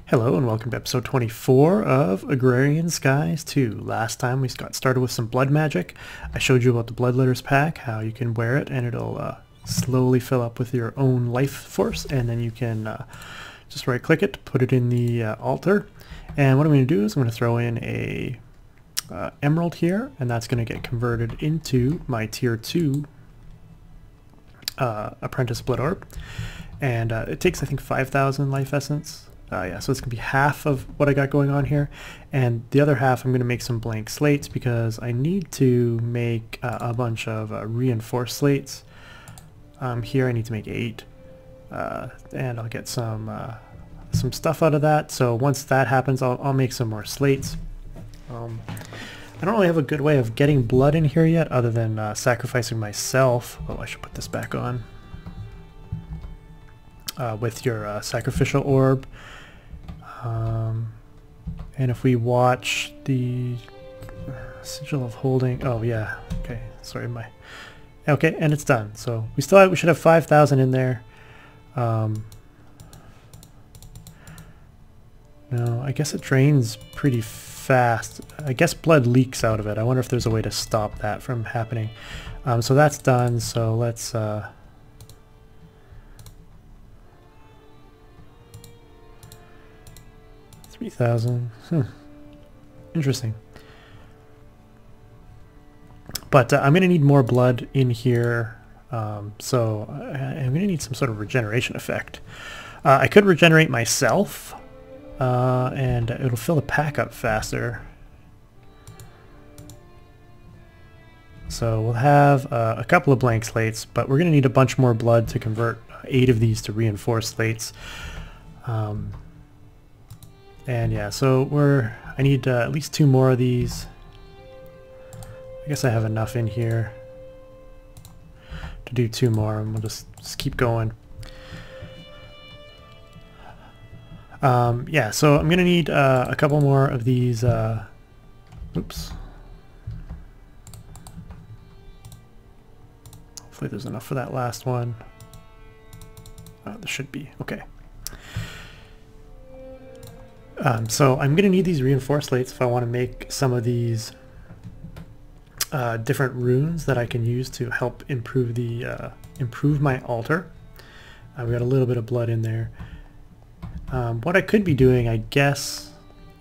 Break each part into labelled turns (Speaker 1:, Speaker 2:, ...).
Speaker 1: Hello and welcome to episode 24 of Agrarian Skies 2. Last time we got started with some blood magic. I showed you about the blood letters pack, how you can wear it and it'll slowly fill up with your own life force, and then you can just right click it, put it in the altar. And what I'm going to do is I'm going to throw in a emerald here, and that's going to get converted into my tier 2 apprentice blood orb. And it takes, I think, 5,000 life essence. Yeah, so it's going to be half of what I got going on here, and the other half I'm going to make some blank slates because I need to make a bunch of reinforced slates. Here I need to make 8, and I'll get some stuff out of that. So once that happens, I'll make some more slates. I don't really have a good way of getting blood in here yet other than sacrificing myself. Oh, I should put this back on. With your sacrificial orb. And if we watch the sigil of holding, oh yeah, okay, sorry, okay, and it's done. So we should have 5,000 in there. No, I guess it drains pretty fast. I guess blood leaks out of it. I wonder if there's a way to stop that from happening. So that's done. So let's 3,000. Interesting. But I'm going to need more blood in here, so I'm going to need some sort of regeneration effect. I could regenerate myself, and it'll fill the pack up faster. So we'll have a couple of blank slates, but we're going to need a bunch more blood to convert 8 of these to reinforced slates. And yeah, so I need at least 2 more of these. I guess I have enough in here to do 2 more, and we'll just keep going. Yeah, so I'm gonna need a couple more of these. Oops. Hopefully there's enough for that last one. There should be. Okay. So I'm going to need these reinforced slates if I want to make some of these different runes that I can use to help improve my altar. We got a little bit of blood in there. What I could be doing, I guess,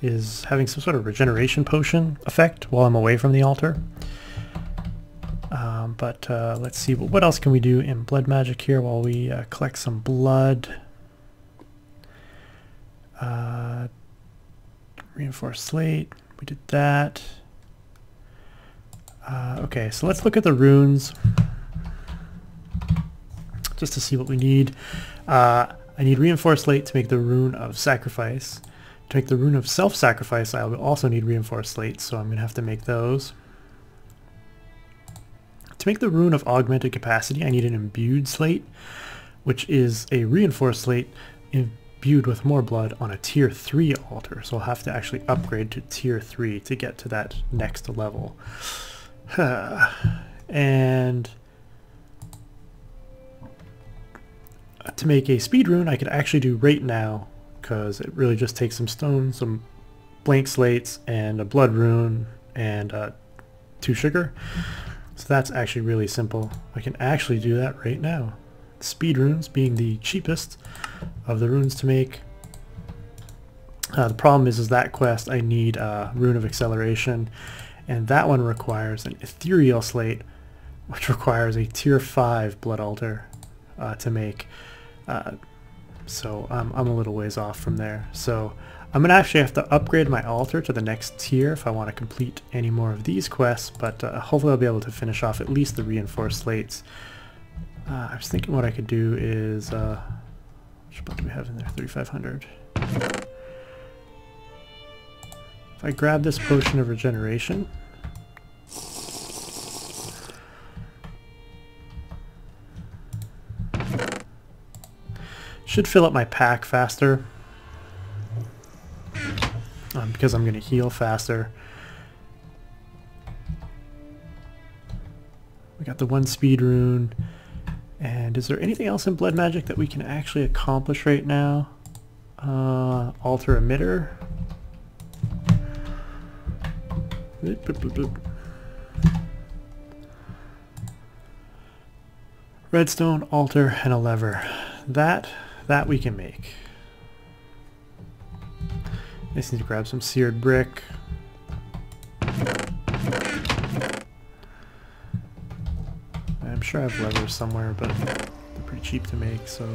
Speaker 1: is having some sort of regeneration potion effect while I'm away from the altar. But let's see, what else can we do in blood magic here while we collect some blood? Reinforced slate, we did that. Okay, so let's look at the runes just to see what we need. I need reinforced slate to make the rune of sacrifice. To make the rune of self-sacrifice, I will also need reinforced slate, so I'm going to have to make those. To make the rune of augmented capacity, I need an imbued slate, which is a reinforced slate imbued with more blood on a tier 3 altar. So I'll have to actually upgrade to tier 3 to get to that next level. And to make a speed rune, I could actually do right now, because it really just takes some stone, some blank slates, and a blood rune, and 2 sugar. So that's actually really simple. I can actually do that right now. Speed runes being the cheapest of the runes to make. The problem is that quest I need a rune of acceleration, and that one requires an ethereal slate, which requires a tier 5 blood altar to make. So I'm a little ways off from there. So I'm gonna actually have to upgrade my altar to the next tier if I want to complete any more of these quests, but hopefully I'll be able to finish off at least the reinforced slates. I was thinking what I could do is, which blood do we have in there? 3,500. If I grab this potion of regeneration, should fill up my pack faster, because I'm going to heal faster. We got the 1 speed rune. And is there anything else in blood magic that we can actually accomplish right now? altar emitter. Boop, boop, boop, boop. Redstone, altar, and a lever. That we can make. I just need to grab some seared brick. I'm sure I have levers somewhere, but they're pretty cheap to make, so...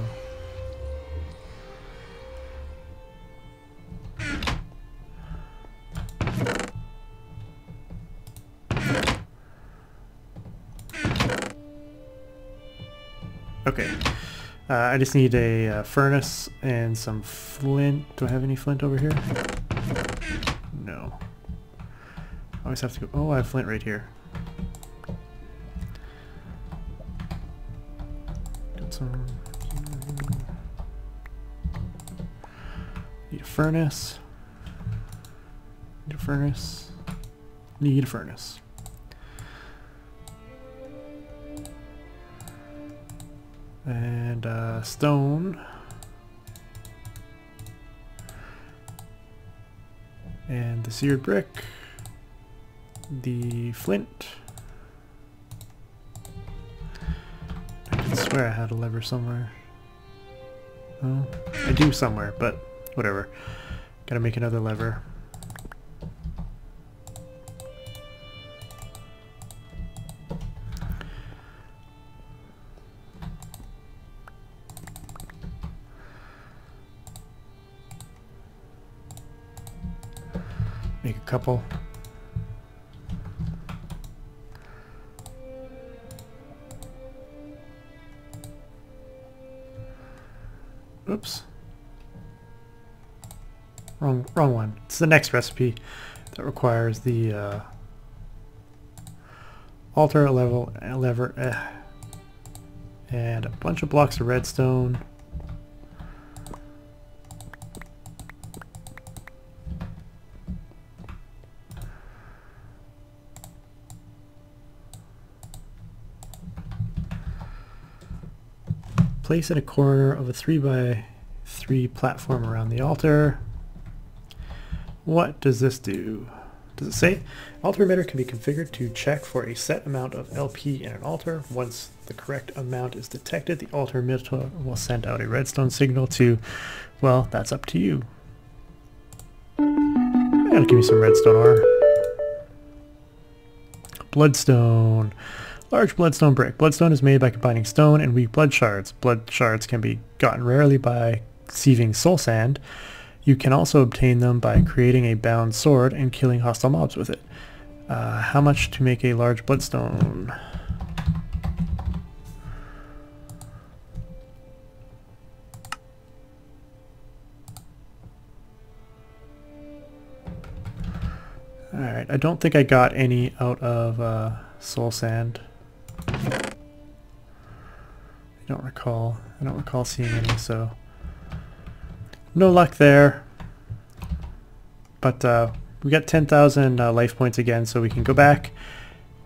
Speaker 1: Okay. I just need a furnace and some flint. Do I have any flint over here? No. I always have to go... Oh, I have flint right here. Got some... Need a furnace. Need a furnace. Need a furnace. And stone. And the seared brick. The flint. I can swear I had a lever somewhere. Oh, I do somewhere, but whatever. Gotta make another lever. Make a couple. Oops. Wrong one. It's the next recipe that requires the altar, a lever, and a bunch of blocks of redstone. Place in a corner of a 3x3 platform around the altar. What does this do? Does it say? Altar emitter can be configured to check for a set amount of LP in an altar. Once the correct amount is detected, the altar emitter will send out a redstone signal to, well, that's up to you. That'll give me some redstone ore. Bloodstone. Large bloodstone brick. Bloodstone is made by combining stone and weak blood shards. Blood shards can be gotten rarely by sieving soul sand. You can also obtain them by creating a bound sword and killing hostile mobs with it. How much to make a large bloodstone? Alright, I don't think I got any out of soul sand. I don't recall seeing any, so no luck there. But we got 10,000 life points again, so we can go back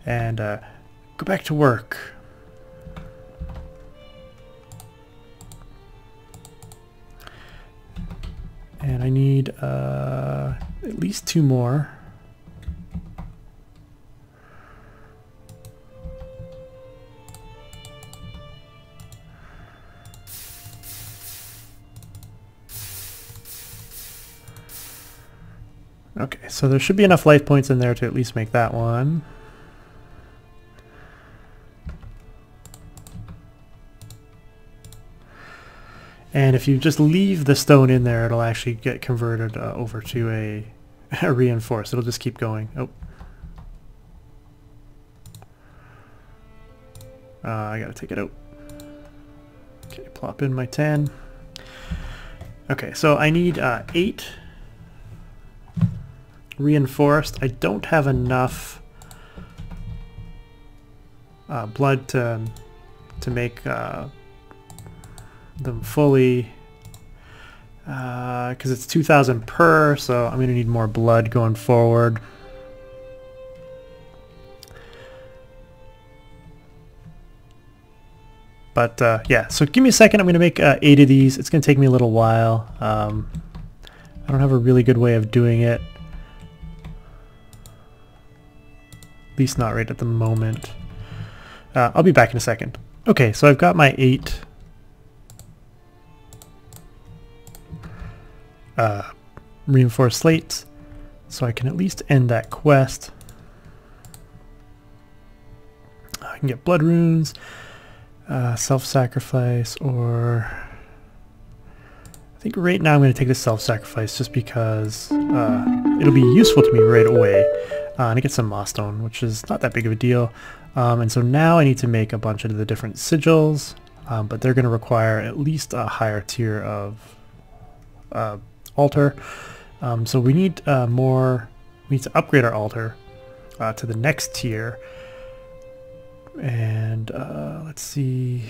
Speaker 1: and go back to work. And I need at least 2 more. Okay, so there should be enough life points in there to at least make that one. And if you just leave the stone in there, it'll actually get converted over to a reinforced. It'll just keep going. Oh. I gotta take it out. Okay, plop in my 10. Okay, so I need 8 reinforced. I don't have enough blood to make them fully, because it's 2,000 per, so I'm gonna need more blood going forward. But yeah, so give me a second. I'm going to make 8 of these. It's going to take me a little while. I don't have a really good way of doing it. At least not right at the moment. I'll be back in a second. Okay, so I've got my 8 reinforced slates, so I can at least end that quest. I can get blood runes, self-sacrifice, or I think right now I'm going to take the self-sacrifice just because it'll be useful to me right away. And I get some moss stone, which is not that big of a deal. And so now I need to make a bunch of the different sigils, but they're going to require at least a higher tier of altar. So we need more. We need to upgrade our altar to the next tier. And let's see.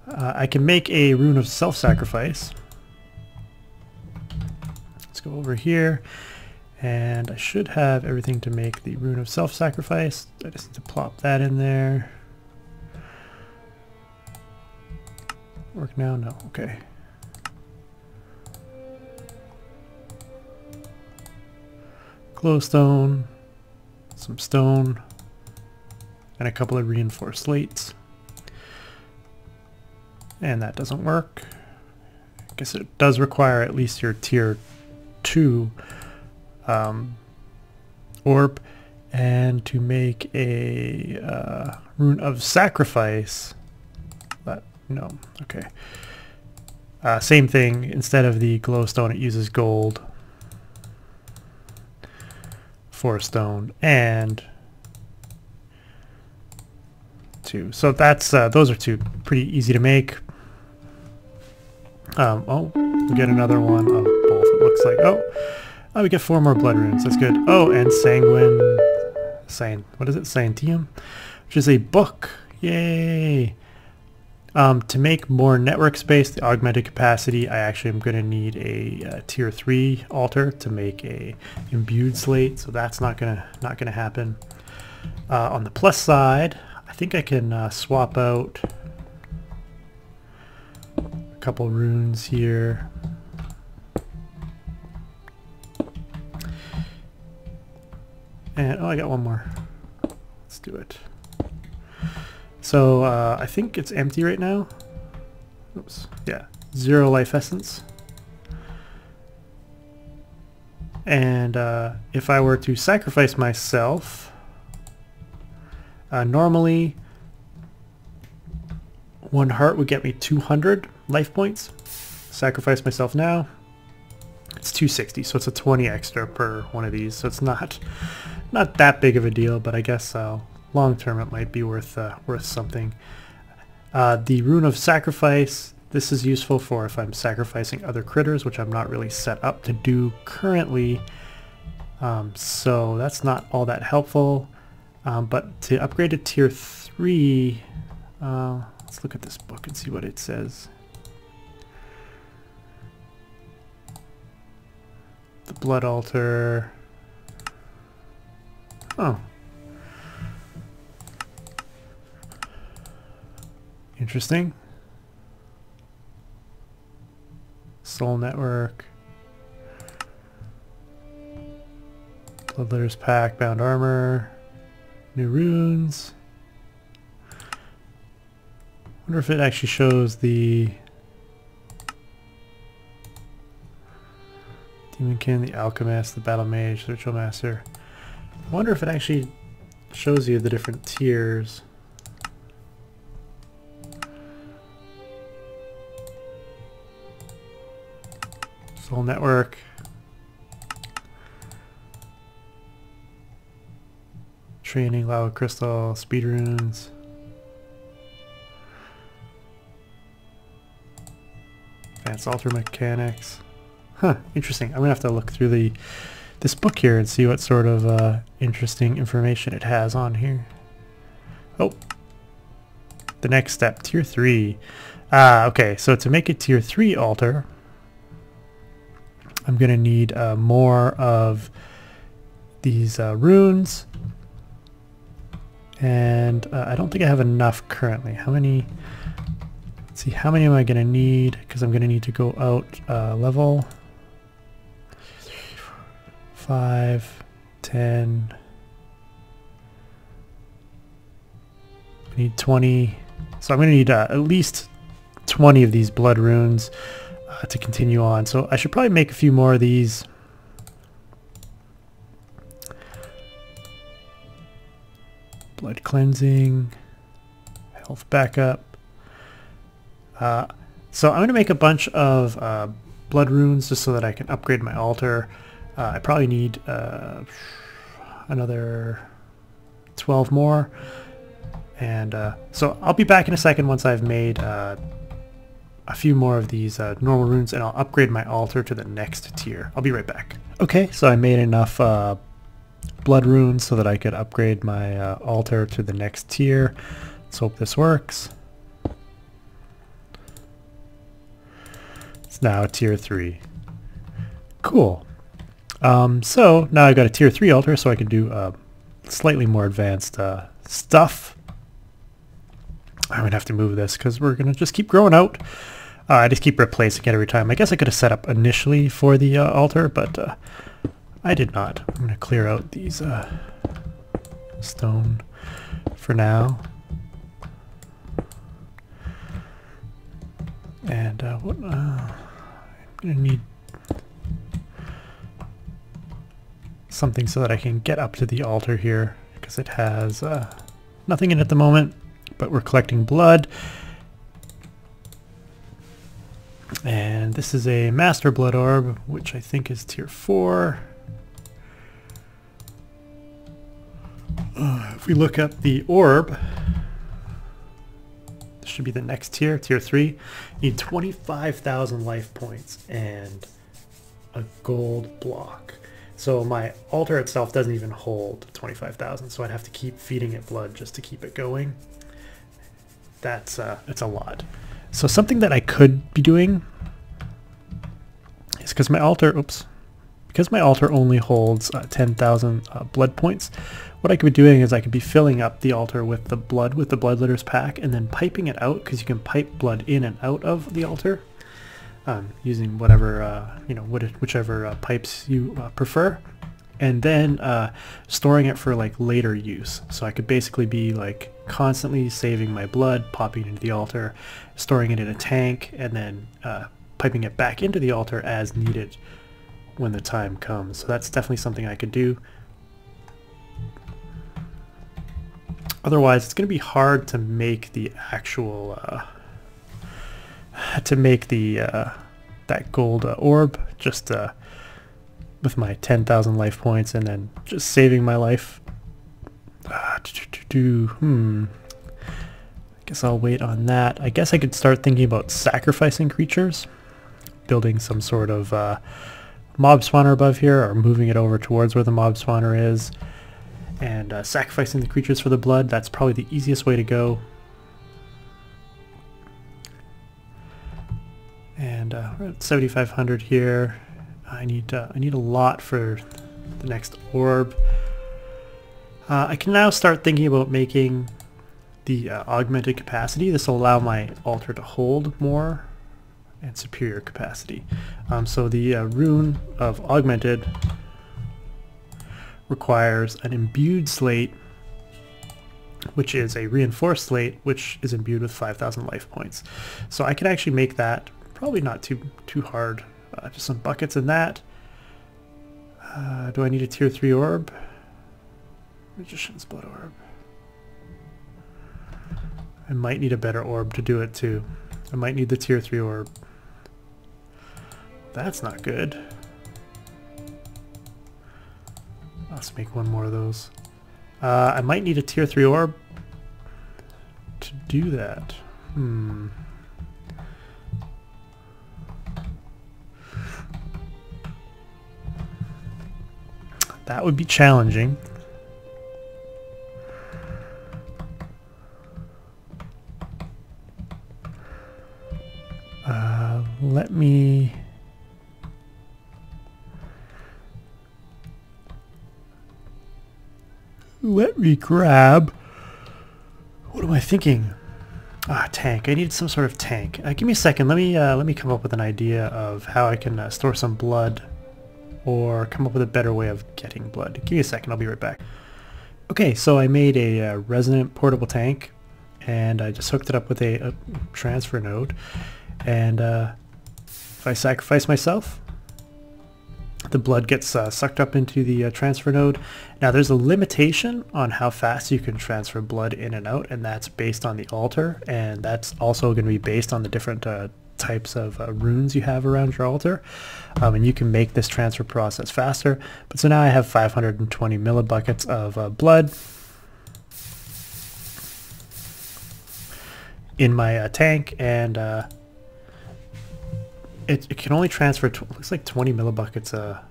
Speaker 1: I can make a rune of self-sacrifice. Let's go over here. And I should have everything to make the rune of self-sacrifice. I just need to plop that in there. Work now? No. Okay. Glowstone, some stone, and a couple of reinforced slates. And that doesn't work. I guess it does require at least your tier 2 orb, and to make a rune of sacrifice. But no, okay. Same thing. Instead of the glowstone, it uses gold for stone and 2. So that's those are 2 pretty easy to make. Oh, we get another one of both. It looks like. Oh, we get 4 more blood runes. That's good. Oh, and what is it? Scientium, which is a book. Yay! To make more network space, the augmented capacity, I actually am going to need a tier 3 altar to make a imbued slate. So that's not gonna happen. On the plus side, I think I can swap out a couple runes here. And oh, I got one more. Let's do it. So I think it's empty right now. Oops. Yeah, 0 life essence. And if I were to sacrifice myself, normally 1 heart would get me 200 life points. Sacrifice myself now. It's 260, so it's a 20 extra per one of these. So it's not that big of a deal, but I guess long term it might be worth something. The rune of sacrifice, this is useful for if I'm sacrificing other critters, which I'm not really set up to do currently. So that's not all that helpful. But to upgrade to tier 3, let's look at this book and see what it says. The blood altar. Oh. Interesting. Soul network. Bloodletter's pack, bound armor. New runes. Wonder if it actually shows the Demonkin, the Alchemist, the Battle Mage, the Ritual Master. I wonder if it actually shows you the different tiers. Soul Network. Training, Lava Crystal, Speed Runes. Advanced Altar Mechanics. Huh, interesting. I'm gonna have to look through this book here and see what sort of interesting information it has on here. Oh, the next step, tier 3. Okay, so to make a tier 3 altar, I'm gonna need more of these runes, and I don't think I have enough currently. How many see, how many am I going to need? Because I'm going to need to go out level 5, 10. I need 20. So I'm going to need at least 20 of these blood runes to continue on. So I should probably make a few more of these. Blood cleansing, health backup. So I'm going to make a bunch of blood runes just so that I can upgrade my altar. I probably need another 12 more. And so I'll be back in a second once I've made a few more of these normal runes, and I'll upgrade my altar to the next tier. I'll be right back. Okay, so I made enough blood runes so that I could upgrade my altar to the next tier. Let's hope this works. It's now tier 3. Cool. So now I've got a tier 3 altar, so I can do slightly more advanced stuff. I'm going to have to move this because we're going to just keep growing out. I just keep replacing it every time. I guess I could have set up initially for the altar, but I did not. I'm going to clear out these stone for now. And what? I'm going to need something so that I can get up to the altar here, because it has nothing in it at the moment. But we're collecting blood, and this is a master blood orb, which I think is tier 4. If we look up the orb, this should be the next tier, tier 3. You need 25,000 life points and a gold block. So my altar itself doesn't even hold 25,000, so I'd have to keep feeding it blood just to keep it going. That's a lot. So something that I could be doing is, because my altar, because my altar only holds 10,000 blood points, what I could be doing is I could be filling up the altar with the bloodletters pack, and then piping it out, because you can pipe blood in and out of the altar using whatever whichever pipes you prefer, and then storing it for like later use. So I could basically be like constantly saving my blood, popping it into the altar, storing it in a tank, and then piping it back into the altar as needed when the time comes. So that's definitely something I could do. Otherwise, it's going to be hard to make the actual that gold orb just with my 10,000 life points, and then just saving my life. I guess I'll wait on that. I guess I could start thinking about sacrificing creatures, building some sort of mob spawner above here, or moving it over towards where the mob spawner is, and sacrificing the creatures for the blood. That's probably the easiest way to go. And we're at 7,500 here. I need a lot for the next orb. I can now start thinking about making the augmented capacity. This will allow my altar to hold more and superior capacity. So the rune of augmented requires an imbued slate, which is a reinforced slate, which is imbued with 5,000 life points. So I can actually make that probably not too hard. Just some buckets in that. Do I need a tier 3 orb? Magician's Blood Orb. I might need a better orb to do it too. I might need the tier 3 orb. That's not good. Let's make one more of those. I might need a tier 3 orb to do that. That would be challenging. Let me grab, what am I thinking? Tank. I need some sort of tank. Give me a second. Let me come up with an idea of how I can store some blood, or come up with a better way of getting blood. Give me a second. I'll be right back. Okay, so I made a resonant portable tank, and I just hooked it up with a transfer node. And if I sacrifice myself, the blood gets sucked up into the transfer node. Now there's a limitation on how fast you can transfer blood in and out, and that's based on the altar, and that's also going to be based on the different types of runes you have around your altar. And you can make this transfer process faster. But so now I have 520 millibuckets of blood in my tank, and it can only transfer, looks like 20 millibuckets a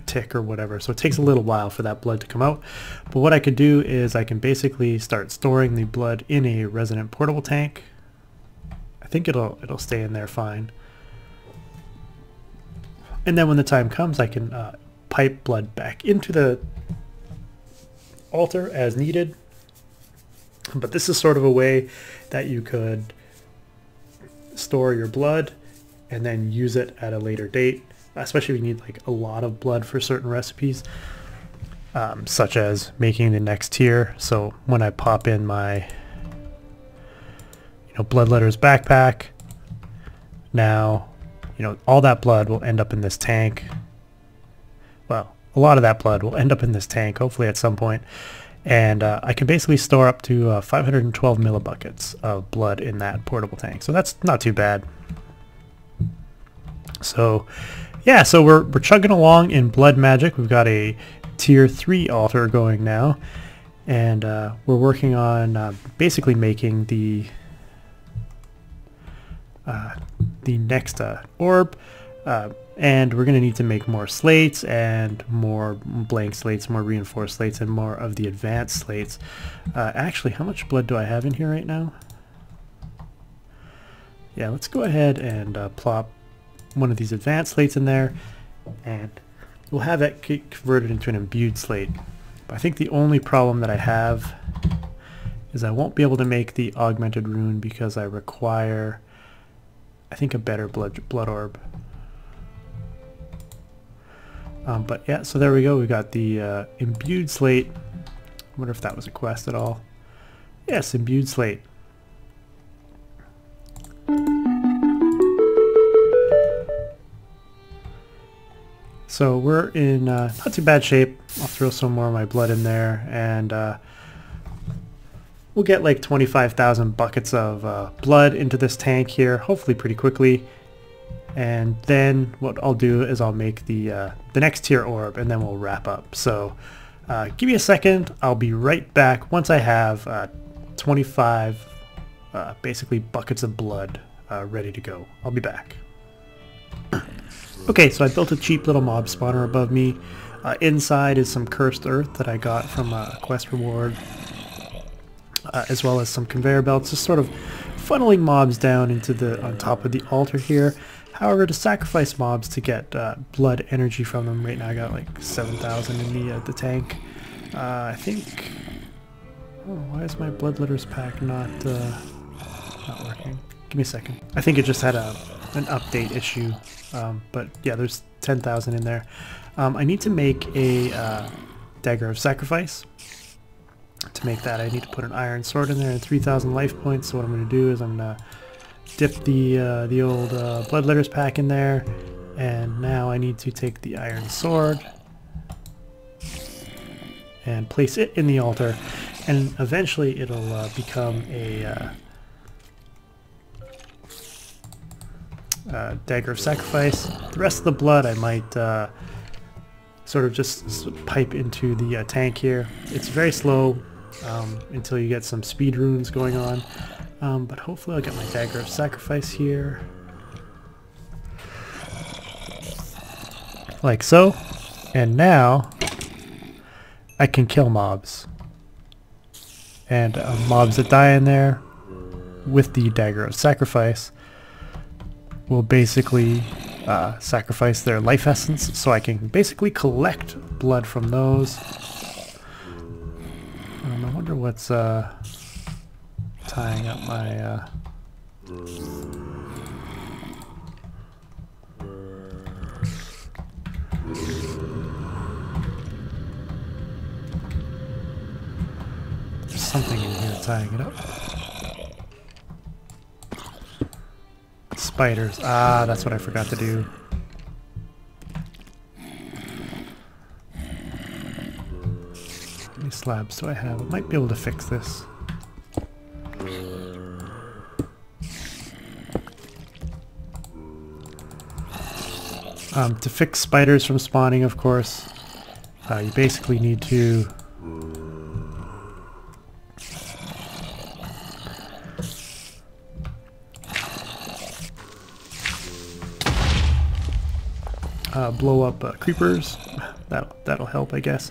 Speaker 1: tick or whatever, so it takes a little while for that blood to come out. But what I could do is I can basically start storing the blood in a resonant portable tank. I think it'll stay in there fine. And then when the time comes, I can pipe blood back into the altar as needed. But this is sort of a way that you could store your blood and then use it at a later date, especially if you need like a lot of blood for certain recipes, such as making the next tier. So when I pop in my bloodletter's backpack, now all that blood will end up in this tank. Well, a lot of that blood will end up in this tank, hopefully at some point. And I can basically store up to 512 millibuckets of blood in that portable tank. So that's not too bad. So yeah, so we're chugging along in blood magic. We've got a tier 3 altar going now, and we're working on basically making the next orb, and we're going to need to make more slates and more blank slates, more reinforced slates, and more of the advanced slates. Actually, how much blood do I have in here right now? Yeah, let's go ahead and plop one of these advanced slates in there, and we'll have that get converted into an imbued slate. But I think the only problem that I have is I won't be able to make the augmented rune because I require, I think, a better blood orb. But yeah, so there we go. We got the imbued slate. I wonder if that was a quest at all. Yes, imbued slate. So we're in not too bad shape. I'll throw some more of my blood in there, and we'll get like 25,000 buckets of blood into this tank here, hopefully pretty quickly. And then what I'll do is I'll make the next tier orb, and then we'll wrap up. So give me a second. I'll be right back once I have 25 basically buckets of blood ready to go. I'll be back. Okay, so I built a cheap little mob spawner above me. Inside is some cursed earth that I got from a quest reward, as well as some conveyor belts, just sort of funneling mobs down into on top of the altar here. However, to sacrifice mobs to get blood energy from them, right now I got like 7,000 in the tank. I think. Oh, why is my bloodletters pack not working? Give me a second. I think it just had an update issue. But yeah, there's 10,000 in there. I need to make a dagger of sacrifice. To make that, I need to put an iron sword in there and 3,000 life points. So what I'm going to do is I'm going to dip the old bloodletters pack in there, and now I need to take the iron sword and place it in the altar, and eventually it'll become a dagger of sacrifice. The rest of the blood I might sort of just pipe into the tank here. It's very slow until you get some speed runes going on, but hopefully I'll get my dagger of sacrifice here, like so, and now I can kill mobs, and mobs that die in there with the dagger of sacrifice will basically sacrifice their life essence, so I can basically collect blood from those. I wonder what's tying up my there's something in here tying it up. Spiders. Ah, that's what I forgot to do. How many slabs do I have? I might be able to fix this. To fix spiders from spawning, of course, you basically need to blow up creepers. That'll help, I guess.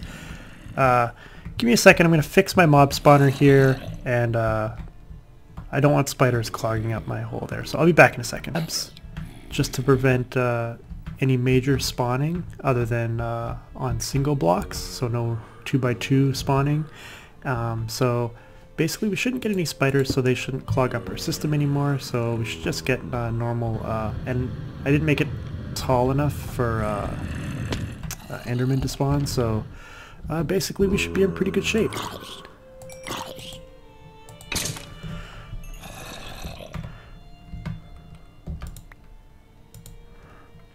Speaker 1: Give me a second. I'm going to fix my mob spawner here, and I don't want spiders clogging up my hole there, so I'll be back in a second. Just to prevent any major spawning other than on single blocks, so no 2x2 spawning. So basically we shouldn't get any spiders, so they shouldn't clog up our system anymore, so we should just get normal, and I didn't make it tall enough for Enderman to spawn, so basically we should be in pretty good shape.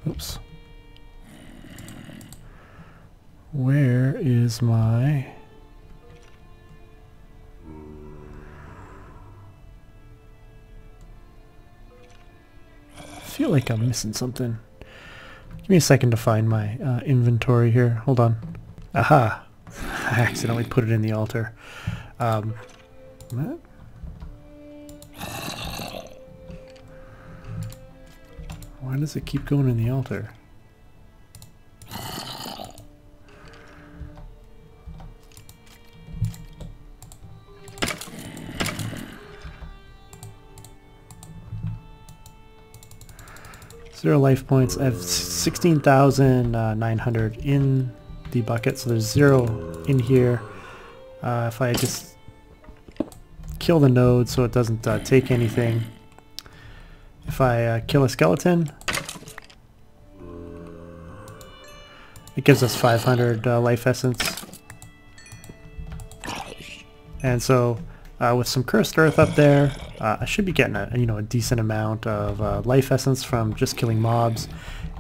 Speaker 1: Oops. Where is my... I feel like I'm missing something. Give me a second to find my inventory here. Hold on. Aha! I accidentally put it in the altar. What? Why does it keep going in the altar? Zero life points. I have 16,900 in the bucket, so there's 0 in here. If I just kill the node so it doesn't take anything. If I kill a skeleton, it gives us 500 life essence. And so with some cursed earth up there, I should be getting a decent amount of life essence from just killing mobs.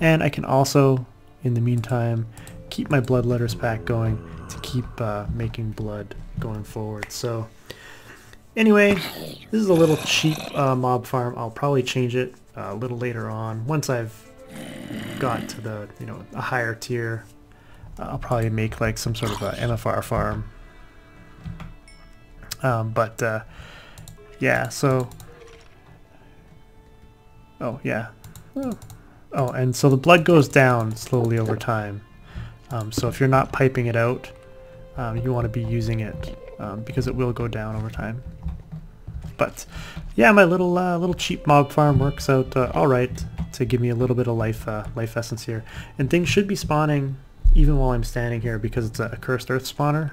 Speaker 1: And I can also, in the meantime, keep my blood letters pack going to keep making blood going forward. So anyway, this is a little cheap mob farm. I'll probably change it a little later on. Once I've got to the, a higher tier, I'll probably make like some sort of a MFR farm. Yeah, so... Oh, yeah. Oh, and so the blood goes down slowly over time. So if you're not piping it out, you want to be using it because it will go down over time. But yeah, my little cheap mob farm works out all right to give me a little bit of life essence here, and things should be spawning even while I'm standing here because it's a cursed earth spawner.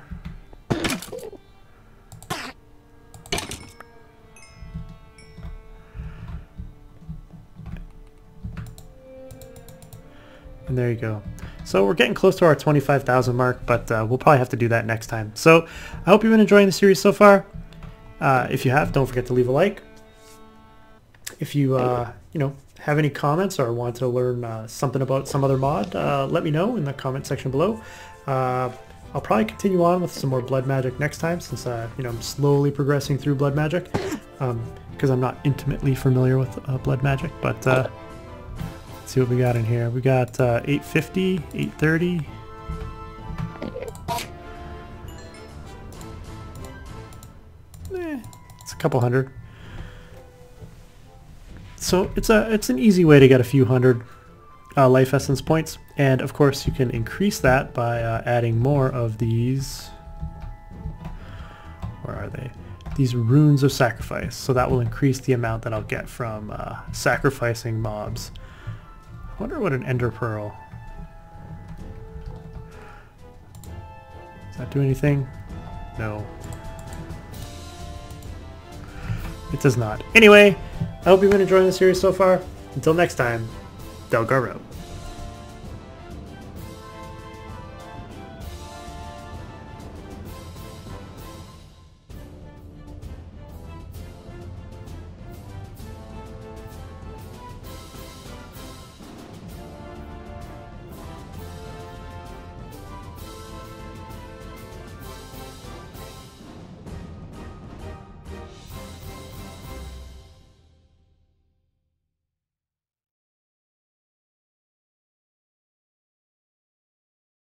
Speaker 1: And there you go. So we're getting close to our 25,000 mark, but we'll probably have to do that next time. So I hope you've been enjoying the series so far. If you have, don't forget to leave a like. If you have any comments or want to learn something about some other mod, let me know in the comment section below. I'll probably continue on with some more blood magic next time, since I'm slowly progressing through blood magic, because I'm not intimately familiar with blood magic. But let's see what we got in here. We got 850, 830. It's a couple hundred. So it's an easy way to get a few hundred life essence points, and of course you can increase that by adding more of these. Where are they? These runes of sacrifice. So that will increase the amount that I'll get from sacrificing mobs. I wonder what an ender pearl. Does that do anything? No. It does not. Anyway, I hope you've been enjoying the series so far. Until next time, Delgaro.